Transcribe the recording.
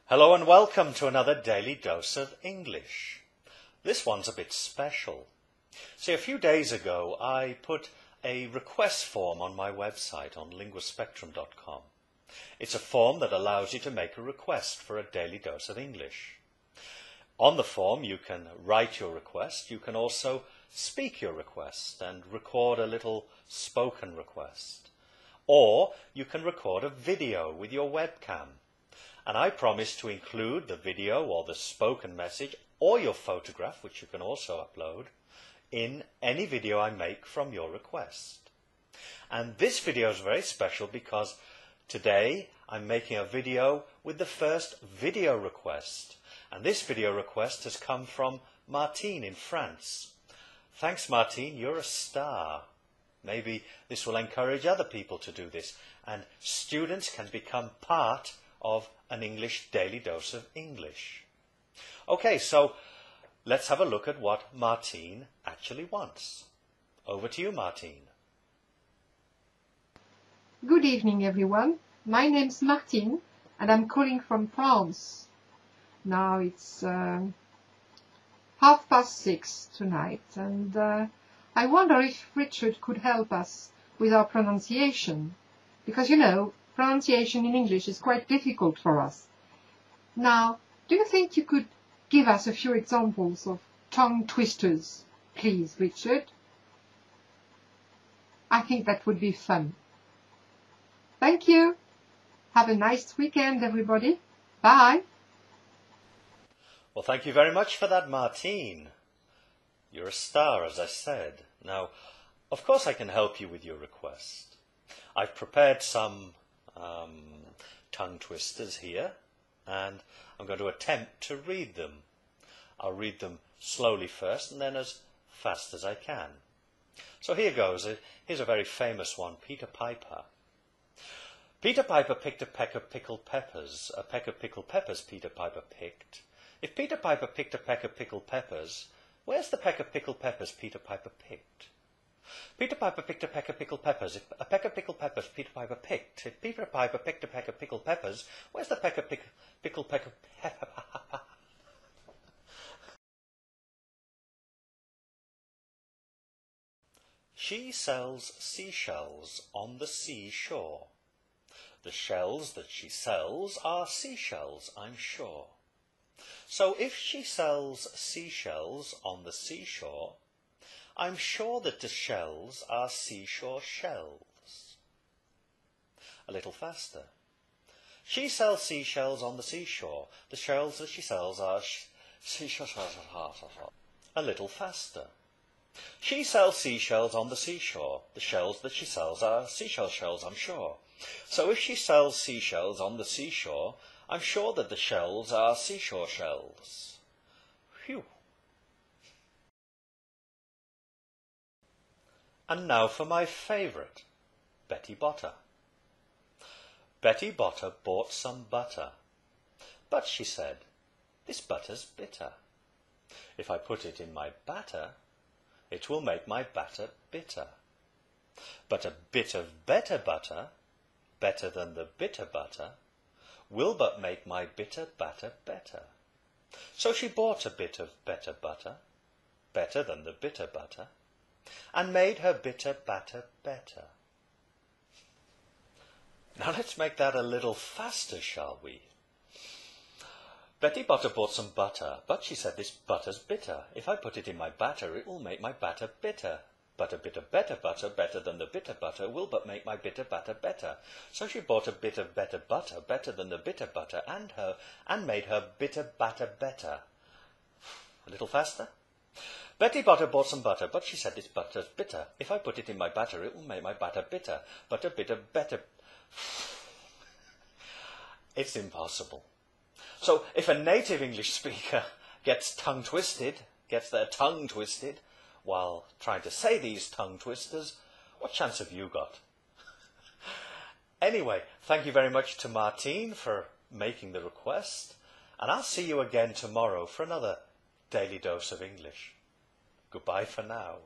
Hello and welcome to another Daily Dose of English. This one's a bit special. See, a few days ago I put a request form on my website on linguaspectrum.com. It's a form that allows you to make a request for a daily dose of English. On the form you can write your request, you can also speak your request and record a little spoken request. Or you can record a video with your webcam. And I promise to include the video or the spoken message or your photograph, which you can also upload, in any video I make from your request. And this video is very special because today I'm making a video with the first video request. And this video request has come from Martine in France. Thanks, Martine, you're a star. Maybe this will encourage other people to do this, and students can become part of an English daily dose of English. Okay, so let's have a look at what Martine actually wants. Over to you, Martine. Good evening, everyone. My name's Martine, and I'm calling from France. Now it's 6:30 tonight, and I wonder if Richard could help us with our pronunciation, because you know, pronunciation in English is quite difficult for us. Now, do you think you could give us a few examples of tongue twisters, please, Richard? I think that would be fun. Thank you. Have a nice weekend, everybody. Bye. Well, thank you very much for that, Martine. You're a star, as I said. Now, of course I can help you with your request. I've prepared some tongue twisters here, and I'm going to attempt to read them. I'll read them slowly first and then as fast as I can. So here goes. Here's a very famous one, Peter Piper. Peter Piper picked a peck of pickled peppers. A peck of pickled peppers Peter Piper picked. If Peter Piper picked a peck of pickled peppers, where's the peck of pickled peppers Peter Piper picked? Peter Piper picked a peck of pickled peppers. If a peck of pickled peppers Peter Piper picked. If Peter Piper picked a peck of pickled peppers, where's the peck of pickled peck of pepper? She sells seashells on the seashore. The shells that she sells are seashells, I'm sure. So if she sells seashells on the seashore, I'm sure that the shells are seashore shells. A little faster. She sells seashells on the seashore. The shells that she sells are seashore shells. A little faster. She sells seashells on the seashore. The shells that she sells are seashell shells, I'm sure. So if she sells seashells on the seashore, I'm sure that the shells are seashore shells. Phew. And now for my favourite, Betty Botter. Betty Botter bought some butter. But, she said, this butter's bitter. If I put it in my batter, it will make my batter bitter. But a bit of better butter, better than the bitter butter, will but make my bitter batter better. So she bought a bit of better butter, better than the bitter butter, and made her bitter batter better. Now let's make that a little faster, shall we? Betty Botter bought some butter, but she said this butter's bitter. If I put it in my batter, it will make my batter bitter. But a bit of better butter, better than the bitter butter, will but make my bitter batter better. So she bought a bit of better butter, better than the bitter butter, and made her bitter batter better. A little faster? Betty Botter bought some butter, but she said this butter's bitter. If I put it in my batter, it will make my batter bitter. But a bit of better... It's impossible. So if a native English speaker gets their tongue twisted, while trying to say these tongue twisters, what chance have you got? Anyway, thank you very much to Martine for making the request, and I'll see you again tomorrow for another Daily Dose of English. Goodbye for now.